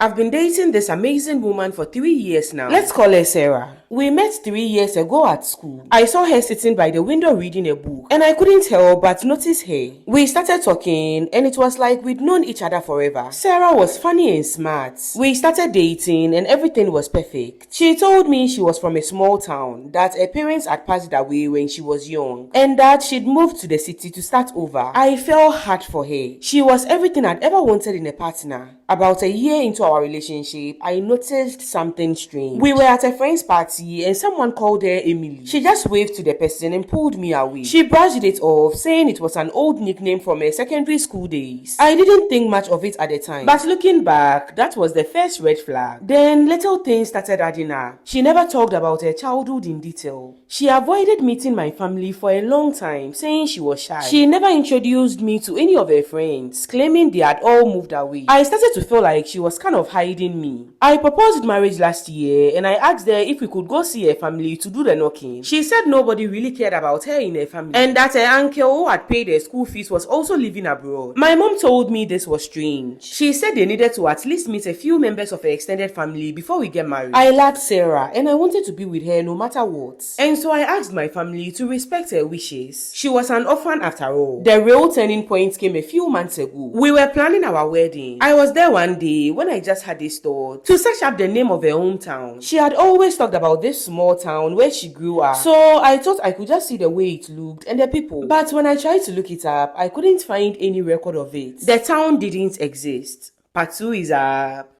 I've been dating this amazing woman for 3 years now. Let's call her Sarah. We met 3 years ago at school. I saw her sitting by the window reading a book, and I couldn't help but notice her. We started talking, and it was like we'd known each other forever. Sarah was funny and smart. We started dating, and everything was perfect. She told me she was from a small town, that her parents had passed away when she was young, and that she'd moved to the city to start over. I felt hard for her. She was everything I'd ever wanted in a partner. About a year into our relationship, I noticed something strange. We were at a friend's party and someone called her Emily. She just waved to the person and pulled me away. She brushed it off, saying it was an old nickname from her secondary school days. I didn't think much of it at the time, but looking back, that was the first red flag. Then little things started adding up. She never talked about her childhood in detail. She avoided meeting my family for a long time, saying she was shy. She never introduced me to any of her friends, claiming they had all moved away. I started to feel like she was kind of hiding me. I proposed marriage last year and I asked her if we could go see her family to do the knocking. She said nobody really cared about her in her family and that her uncle who had paid her school fees was also living abroad. My mom told me this was strange. She said they needed to at least meet a few members of her extended family before we get married. I loved Sarah and I wanted to be with her no matter what. And so I asked my family to respect her wishes. She was an orphan after all. The real turning point came a few months ago. We were planning our wedding. I was there one day when I just had this thought to search up the name of her hometown. She had always talked about this small town where she grew up, so I thought I could just see the way it looked and the people. But when I tried to look it up, I couldn't find any record of it. The town didn't exist. Part 2 is up.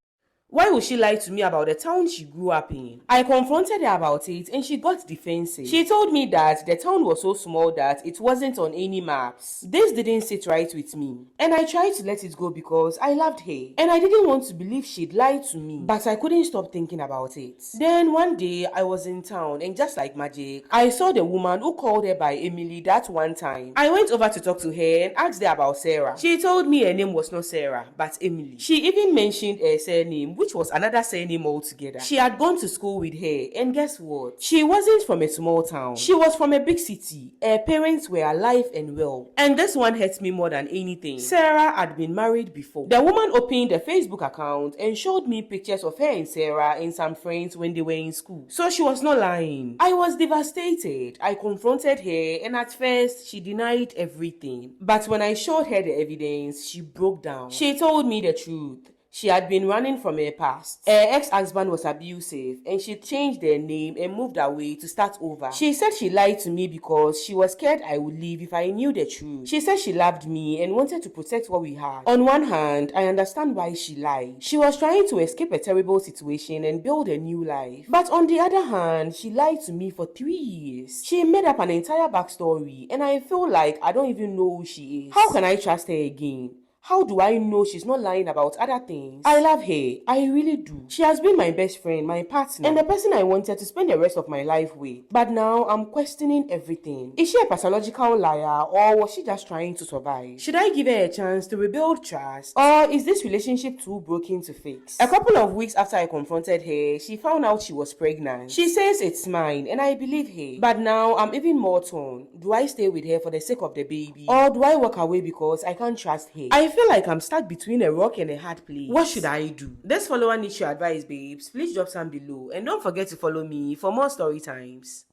Why would she lie to me about the town she grew up in? I confronted her about it and she got defensive. She told me that the town was so small that it wasn't on any maps. This didn't sit right with me. And I tried to let it go because I loved her. And I didn't want to believe she'd lied to me. But I couldn't stop thinking about it. Then one day I was in town and just like magic, I saw the woman who called her by Emily that one time. I went over to talk to her and asked her about Sarah. She told me her name was not Sarah, but Emily. She even mentioned her surname, which was another surname altogether. She had gone to school with her, and guess what? She wasn't from a small town. She was from a big city. Her parents were alive and well. And this one hurts me more than anything. Sarah had been married before. The woman opened a Facebook account and showed me pictures of her and Sarah and some friends when they were in school. So she was not lying. I was devastated. I confronted her, and at first, she denied everything. But when I showed her the evidence, she broke down. She told me the truth. She had been running from her past. Her ex-husband was abusive and she changed her name and moved away to start over. She said she lied to me because she was scared I would leave if I knew the truth. She said she loved me and wanted to protect what we had. On one hand, I understand why she lied. She was trying to escape a terrible situation and build a new life. But on the other hand, she lied to me for 3 years. She made up an entire backstory and I feel like I don't even know who she is. How can I trust her again? How do I know she's not lying about other things? I love her. I really do. She has been my best friend, my partner, and the person I wanted to spend the rest of my life with. But now I'm questioning everything. Is she a pathological liar or was she just trying to survive? Should I give her a chance to rebuild trust? Or is this relationship too broken to fix? A couple of weeks after I confronted her, she found out she was pregnant. She says it's mine and I believe her. But now I'm even more torn. Do I stay with her for the sake of the baby? Or do I walk away because I can't trust her? I feel like I'm stuck between a rock and a hard place. What should I do? This follower needs your advice, babes. Please drop some below and don't forget to follow me for more story times.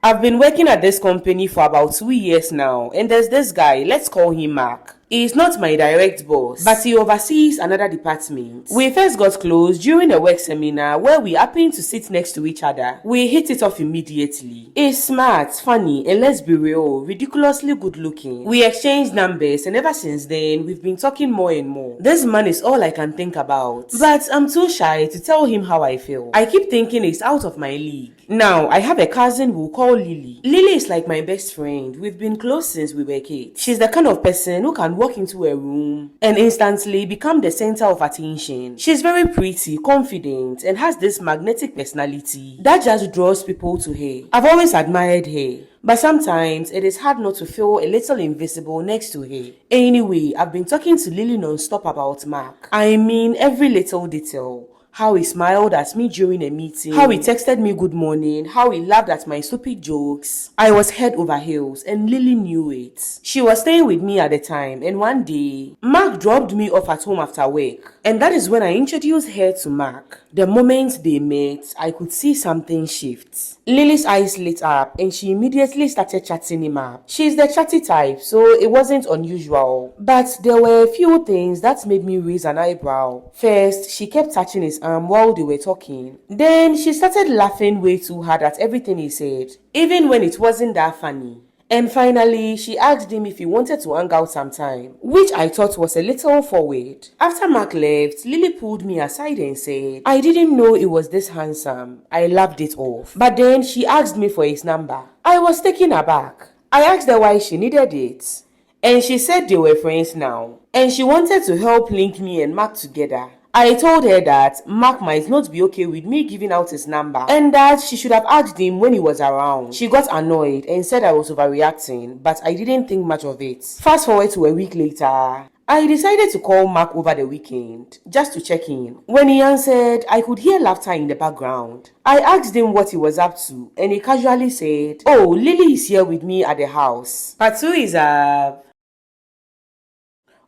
I've been working at this company for about 2 years now, and there's this guy, let's call him Mark. He's not my direct boss, but he oversees another department. We first got close during a work seminar where we happened to sit next to each other. We hit it off immediately. He's smart, funny, and let's be real, ridiculously good looking. We exchanged numbers and ever since then, we've been talking more and more. This man is all I can think about, but I'm too shy to tell him how I feel. I keep thinking he's out of my league. Now, I have a cousin we'll call Lily. Lily is like my best friend. We've been close since we were kids. She's the kind of person who can walk into a room and instantly become the center of attention. She's very pretty, confident, and has this magnetic personality that just draws people to her. I've always admired her, but sometimes it is hard not to feel a little invisible next to her. Anyway, I've been talking to Lily non-stop about Mark. I mean every little detail. How he smiled at me during a meeting, how he texted me good morning, how he laughed at my stupid jokes. I was head over heels and Lily knew it. She was staying with me at the time, and one day, Mark dropped me off at home after work. And that is when I introduced her to Mark. The moment they met, I could see something shift. Lily's eyes lit up and she immediately started chatting him up. She's the chatty type, so it wasn't unusual. But there were a few things that made me raise an eyebrow. First, she kept touching his arm while they were talking. Then she started laughing way too hard at everything he said, even when it wasn't that funny. And finally, she asked him if he wanted to hang out sometime, which I thought was a little forward. After Mark left, Lily pulled me aside and said, I didn't know it was this handsome. I laughed it off. But then she asked me for his number. I was taken aback. I asked her why she needed it. And she said they were friends now. And she wanted to help link me and Mark together. I told her that Mark might not be okay with me giving out his number and that she should have asked him when he was around. She got annoyed and said I was overreacting, but I didn't think much of it. Fast forward to a week later, I decided to call Mark over the weekend just to check in. When he answered, I could hear laughter in the background. I asked him what he was up to and he casually said, oh, Lily is here with me at the house. Part 2 is up.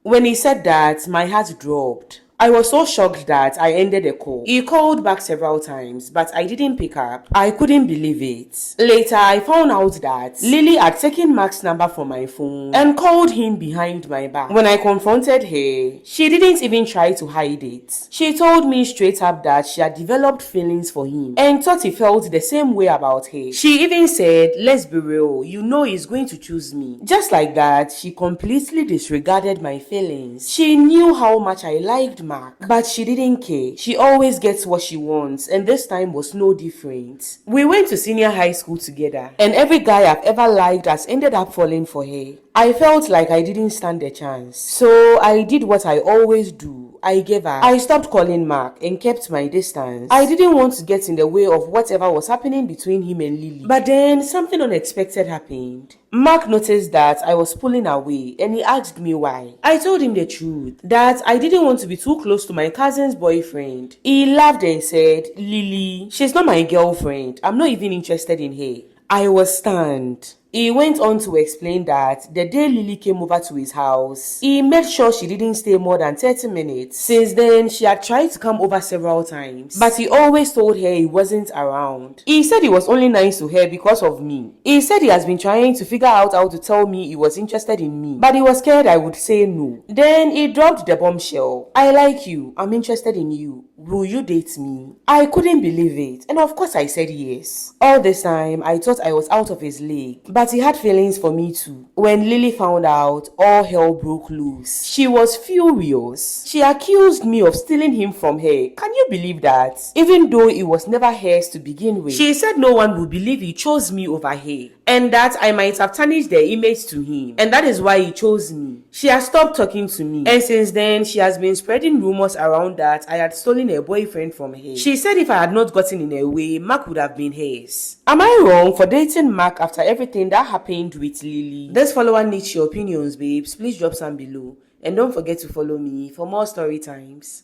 When he said that, my heart dropped. I was so shocked that I ended the call. He called back several times, but I didn't pick up. I couldn't believe it. Later, I found out that Lily had taken Mark's number from my phone and called him behind my back. When I confronted her, she didn't even try to hide it. She told me straight up that she had developed feelings for him and thought he felt the same way about her. She even said, let's be real, you know he's going to choose me. Just like that, she completely disregarded my feelings. She knew how much I liked Mark, but she didn't care. She always gets what she wants, and this time was no different. We went to senior high school together, and every guy I've ever liked has ended up falling for her. I felt like I didn't stand a chance, so I did what I always do. I gave up. I stopped calling Mark and kept my distance. I didn't want to get in the way of whatever was happening between him and Lily. But then something unexpected happened. Mark noticed that I was pulling away and he asked me why. I told him the truth, that I didn't want to be too close to my cousin's boyfriend. He laughed and said, Lily, she's not my girlfriend. I'm not even interested in her. I was stunned. He went on to explain that the day Lily came over to his house, he made sure she didn't stay more than 30 minutes. Since then, she had tried to come over several times, but he always told her he wasn't around. He said he was only nice to her because of me. He said he has been trying to figure out how to tell me he was interested in me, but he was scared I would say no. Then he dropped the bombshell. I like you. I'm interested in you. Will you date me? I couldn't believe it, and of course I said yes. All this time, I thought I was out of his league, but he had feelings for me too. When Lily found out, all hell broke loose. She was furious. She accused me of stealing him from her. Can you believe that? Even though it was never hers to begin with. She said no one would believe he chose me over her, and that I might have tarnished their image to him, and that is why he chose me. She has stopped talking to me, and since then, she has been spreading rumors around that I had stolen her boyfriend from her. She said if I had not gotten in her way, Mark would have been hers. Am I wrong for dating Mark after everything that happened with Lily? This follower needs your opinions, babes. Please drop some below, and don't forget to follow me for more story times.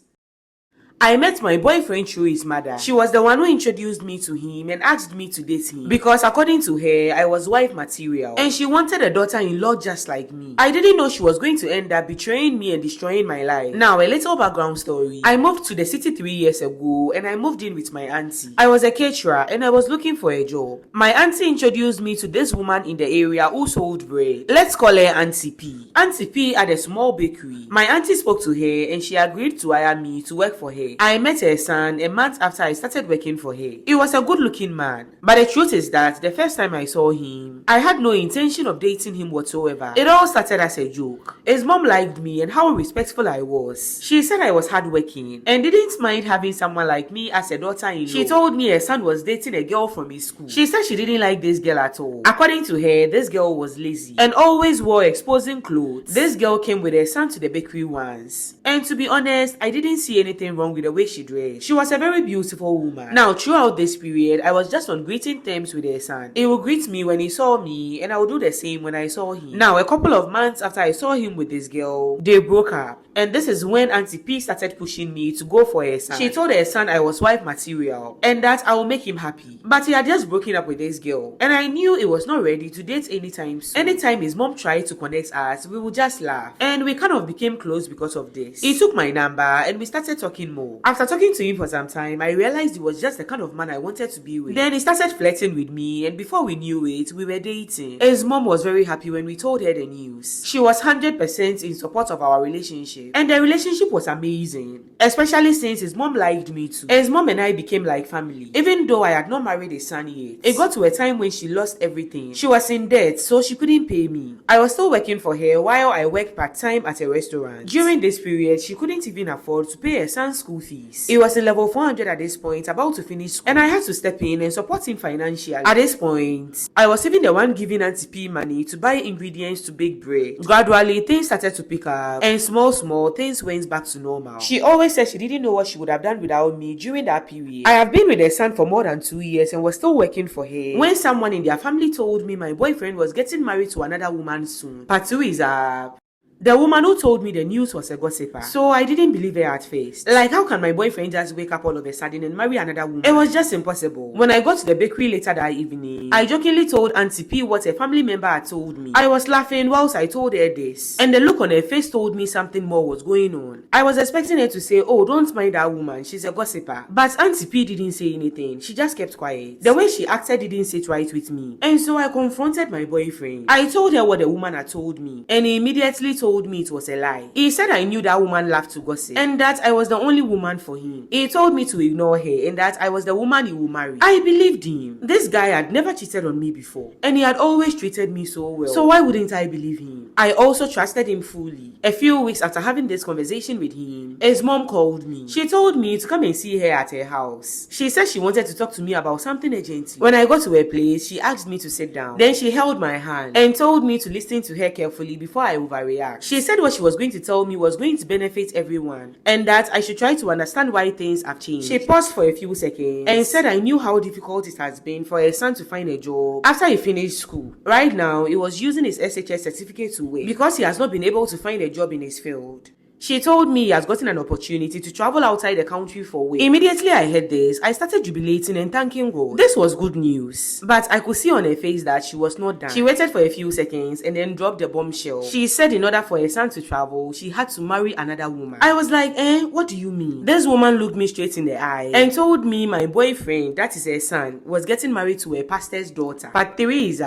I met my boyfriend through his mother. She was the one who introduced me to him and asked me to date him because according to her, I was wife material and she wanted a daughter-in-law just like me. I didn't know she was going to end up betraying me and destroying my life. Now, a little background story. I moved to the city 3 years ago and I moved in with my auntie. I was a caterer and I was looking for a job. My auntie introduced me to this woman in the area who sold bread. Let's call her Auntie P. Auntie P had a small bakery. My auntie spoke to her and she agreed to hire me to work for her. I met her son a month after I started working for her. He was a good-looking man, but the truth is that the first time I saw him, I had no intention of dating him whatsoever. It all started as a joke. His mom liked me and how respectful I was. She said I was hardworking and didn't mind having someone like me as a daughter-in-law. She told me her son was dating a girl from his school. She said she didn't like this girl at all. According to her, this girl was lazy and always wore exposing clothes. This girl came with her son to the bakery once. And to be honest, I didn't see anything wrong with the way she dressed. She was a very beautiful woman. Now, throughout this period, I was just on greeting terms with her son. He would greet me when he saw me, and I would do the same when I saw him. Now, a couple of months after I saw him with this girl, they broke up. And this is when Auntie P started pushing me to go for her son. She told her son I was wife material and that I will make him happy. But he had just broken up with this girl, and I knew he was not ready to date anytime soon. Anytime his mom tried to connect us, we would just laugh, and we kind of became close because of this. He took my number and we started talking more. After talking to him for some time, I realized he was just the kind of man I wanted to be with. Then he started flirting with me, and before we knew it, we were dating. His mom was very happy when we told her the news. She was 100% in support of our relationship, and the relationship was amazing, especially since his mom liked me too. His mom and I became like family, even though I had not married a son yet. It got to a time when she lost everything. She was in debt, so she couldn't pay me. I was still working for her while I worked part-time at a restaurant. During this period, she couldn't even afford to pay her son's school fees. He was in level 400 at this point, about to finish school, and I had to step in and support him financially. At this point, I was even the one giving Auntie P money to buy ingredients to bake bread. Gradually, things started to pick up, and small things went back to normal. She always said she didn't know what she would have done without me during that period. I have been with her son for more than 2 years and was still working for her when someone in their family told me my boyfriend was getting married to another woman soon. Part 2 is up. The woman who told me the news was a gossiper, so I didn't believe her at first. Like, how can my boyfriend just wake up all of a sudden and marry another woman? It was just impossible. When I got to the bakery later that evening, I jokingly told Auntie P what a family member had told me. I was laughing whilst I told her this, and the look on her face told me something more was going on. I was expecting her to say, oh, don't mind that woman, she's a gossiper. But Auntie P didn't say anything, she just kept quiet. The way she acted didn't sit right with me, and so I confronted my boyfriend. I told her what the woman had told me, and he immediately told me it was a lie. He said I knew that woman loved to gossip, and that I was the only woman for him. He told me to ignore her, and that I was the woman he would marry. I believed him. This guy had never cheated on me before, and he had always treated me so well. So why wouldn't I believe him? I also trusted him fully. A few weeks after having this conversation with him, his mom called me. She told me to come and see her at her house. She said she wanted to talk to me about something urgently. When I got to her place, she asked me to sit down. Then she held my hand and told me to listen to her carefully before I overreact. She said what she was going to tell me was going to benefit everyone, and that I should try to understand why things have changed. She paused for a few seconds and said I knew how difficult it has been for her son to find a job after he finished school. Right now, he was using his SHS certificate to work because he has not been able to find a job in his field. She told me he has gotten an opportunity to travel outside the country for work. Immediately I heard this, I started jubilating and thanking God. This was good news, but I could see on her face that she was not done. She waited for a few seconds and then dropped the bombshell. She said in order for her son to travel, she had to marry another woman. I was like, what do you mean? This woman looked me straight in the eye and told me my boyfriend, that is her son, was getting married to a pastor's daughter. Part 3 is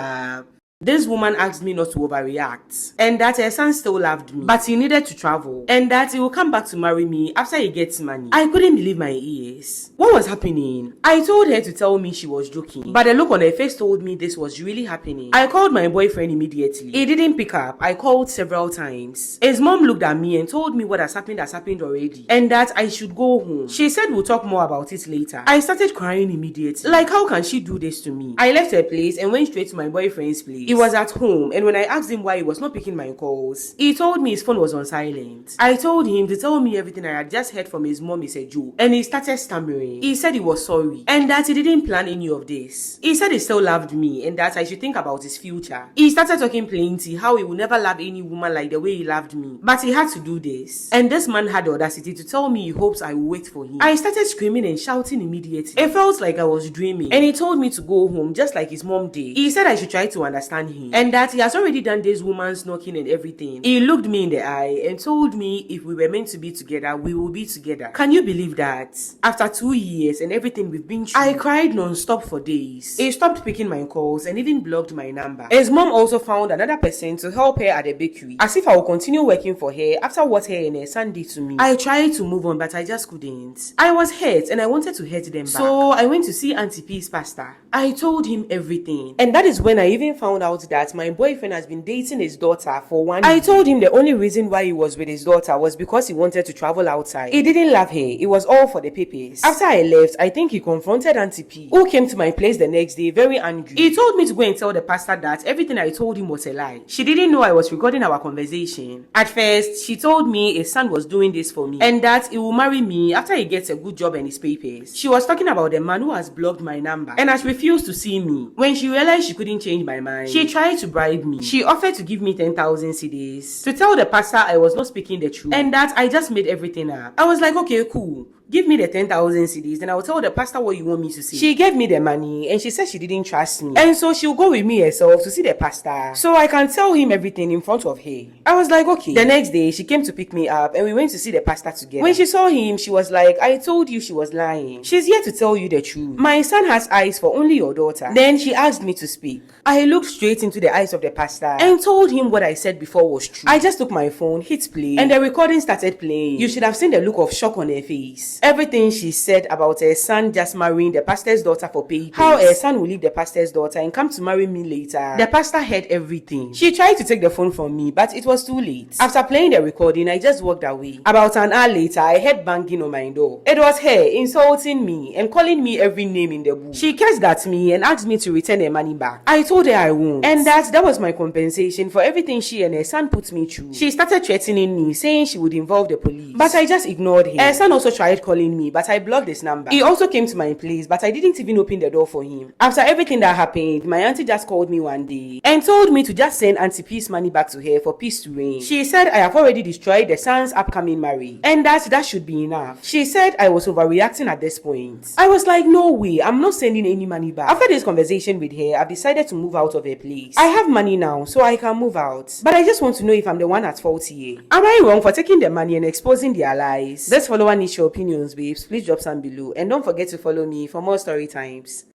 this woman asked me not to overreact, and that her son still loved me, but he needed to travel, and that he will come back to marry me after he gets money. I couldn't believe my ears. What was happening? I told her to tell me she was joking, but the look on her face told me this was really happening. I called my boyfriend immediately. He didn't pick up. I called several times. His mom looked at me and told me what has happened already, and that I should go home. She said we'll talk more about it later. I started crying immediately. Like, how can she do this to me? I left her place and went straight to my boyfriend's place. He was at home, and when I asked him why he was not picking my calls, he told me his phone was on silent. I told him to tell me everything I had just heard from his mom is a joke, and he started stammering. He said he was sorry, and that he didn't plan any of this. He said he still loved me, and that I should think about his future. He started talking plenty, how he would never love any woman like the way he loved me, but he had to do this. And this man had the audacity to tell me he hopes I will wait for him. I started screaming and shouting immediately. It felt like I was dreaming, and he told me to go home just like his mom did. He said I should try to understand him, and that he has already done this woman's knocking and everything. He looked me in the eye and told me if we were meant to be together, we will be together. Can you believe that? After 2 years and everything we've been through, I cried non-stop for days. He stopped picking my calls and even blocked my number. His mom also found another person to help her at the bakery, as if I would continue working for her after what her and her son did to me. I tried to move on, but I just couldn't. I was hurt and I wanted to hurt them back. So I went to see Auntie P's pastor. I told him everything, and that is when I even found out that my boyfriend has been dating his daughter for 1 year. I told him the only reason why he was with his daughter was because he wanted to travel outside. He didn't love her. It was all for the papers. After I left, I think he confronted Auntie P, who came to my place the next day very angry. He told me to go and tell the pastor that everything I told him was a lie. She didn't know I was recording our conversation. At first, she told me his son was doing this for me, and that he will marry me after he gets a good job and his papers. She was talking about the man who has blocked my number and has refused to see me. When she realized she couldn't change my mind, she She tried to bribe me. She offered to give me 10,000 cedis to tell the pastor I was not speaking the truth and that I just made everything up. I was like, okay, cool. Give me the 10,000 cedis, then I'll tell the pastor what you want me to say. She gave me the money and she said she didn't trust me. And so she'll go with me herself to see the pastor so I can tell him everything in front of her. I was like, okay. The next day, she came to pick me up and we went to see the pastor together. When she saw him, she was like, I told you she was lying. She's here to tell you the truth. My son has eyes for only your daughter. Then she asked me to speak. I looked straight into the eyes of the pastor and told him what I said before was true. I just took my phone, hit play, and the recording started playing. You should have seen the look of shock on her face. Everything she said about her son just marrying the pastor's daughter for pay. How her son will leave the pastor's daughter and come to marry me later. The pastor heard everything. She tried to take the phone from me, but it was too late. After playing the recording, I just walked away. About an hour later, I heard banging on my door. It was her insulting me and calling me every name in the book. She cursed at me and asked me to return her money back. I told her I won't, and that was my compensation for everything she and her son put me through. She started threatening me, saying she would involve the police, but I just ignored him. Her son also tried calling me, but I blocked his number. He also came to my place, but I didn't even open the door for him. After everything that happened, my auntie just called me one day and told me to just send Auntie Peace money back to her for peace to reign. She said I have already destroyed the son's upcoming marriage and that should be enough. She said I was overreacting at this point. I was like, no way, I'm not sending any money back. After this conversation with her, I've decided to move out of her place. I have money now, so I can move out. But I just want to know if I'm the one at fault here. Am I wrong for taking the money and exposing their lies? This follower needs your opinions, babes. Please drop some below and don't forget to follow me for more story times.